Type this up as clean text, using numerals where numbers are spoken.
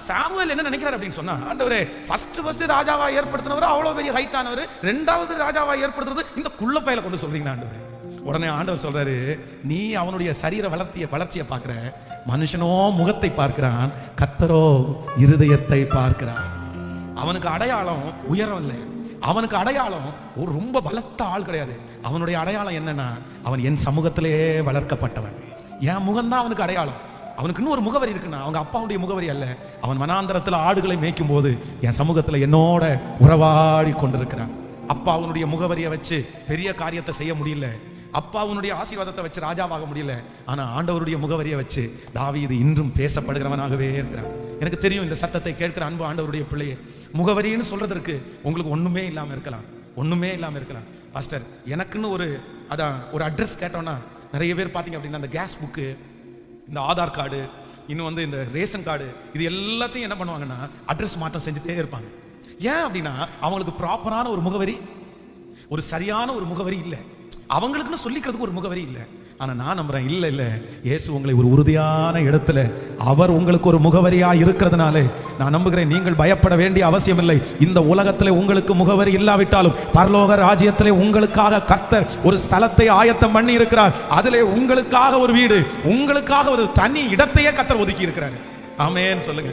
Samuel என்ன நினைக்கிறார் அப்படின்னு சொன்னா, ஆண்டவரே ஃபர்ஸ்ட் ராஜாவா ஏற்படுத்தினவர் அவ்வளவு பெரிய ஹைட் ஆனவர், ரெண்டாவது ராஜாவா ஏற்படுத்துறது இந்த குள்ள பையில கொண்டு சொல்றீங்க ஆண்டவரே. உடனே ஆண்டவர் சொல்றாரு, நீ அவனுடைய சரீர வளர்ச்சியை பார்க்கிற, மனுஷனோ முகத்தை பார்க்கிறான், கர்த்தரோ இருதயத்தை பார்க்கிறான். அவனுக்கு அடையாளம் உயரம் இல்லை, அவனுக்கு அடையாளம் ஒரு ரொம்ப பலத்த ஆள் கிடையாது. அவனுடைய அடையாளம் என்னன்னா, அவன் என் சமூகத்திலே வளர்க்கப்பட்டவன். என் முகம்தான் அவனுக்கு அடையாளம். அவனுக்கு இன்னும் ஒரு முகவரி இருக்குன்னா, அவங்க அப்பாவுடைய முகவரி அல்ல. அவன் வனாந்தரத்தில் ஆடுகளை மேய்க்கும் போது என் சமூகத்தில் என்னோட உறவாடி கொண்டிருக்கிறான். அப்பா அவனுடைய முகவரியை வச்சு பெரிய காரியத்தை செய்ய முடியல, அப்பா அவனுடைய ஆசீர்வாதத்தை வச்சு ராஜாவாக முடியல. ஆனா ஆண்டவருடைய முகவரியை வச்சு தாவீது இன்றும் பேசப்படுகிறவனாகவே இருக்கிறான். எனக்கு தெரியும், இந்த சத்தத்தை கேட்கிற அன்பு ஆண்டவருடைய பிள்ளையே, முகவரின்னு சொல்றதற்கு உங்களுக்கு ஒண்ணுமே இல்லாம இருக்கலாம், ஒண்ணுமே இல்லாம இருக்கலாம். பாஸ்டர், எனக்குன்னு ஒரு அட்ரஸ் கேட்டோம்னா, நிறைய பேர் பார்த்தீங்க அப்படின்னா இந்த கேஸ் புக்கு, இந்த ஆதார் கார்டு, இன்னும் இந்த ரேஷன் கார்டு, இது எல்லாத்தையும் என்ன பண்ணுவாங்கன்னா அட்ரஸ் மாற்றம் செஞ்சுட்டே இருப்பாங்க. ஏன் அப்படின்னா அவங்களுக்கு ப்ராப்பரான ஒரு முகவரி, ஒரு சரியான ஒரு முகவரி இல்லை, அவங்களுக்குன்னு சொல்லிக்கிறதுக்கு ஒரு முகவரி இல்லை. ஆனா நான் நம்புறேன், இல்ல இல்ல, இயேசு உங்களை ஒரு உறுதியான இடத்துல அவர் உங்களுக்கு ஒரு முகவரியா இருக்கிறதுனாலே நான் நம்புகிறேன், நீங்கள் பயப்பட வேண்டிய அவசியம் இல்லை. இந்த உலகத்திலே உங்களுக்கு முகவரி இல்லாவிட்டாலும் பரலோக ராஜ்யத்திலே உங்களுக்காக கர்த்தர் ஒரு ஸ்தலத்தை ஆயத்தம் பண்ணி இருக்கிறார். அதிலே உங்களுக்காக ஒரு வீடு, உங்களுக்காக ஒரு தனி இடத்தையே கர்த்தர் ஒதுக்கி இருக்கிறார். ஆமென் சொல்லுங்க.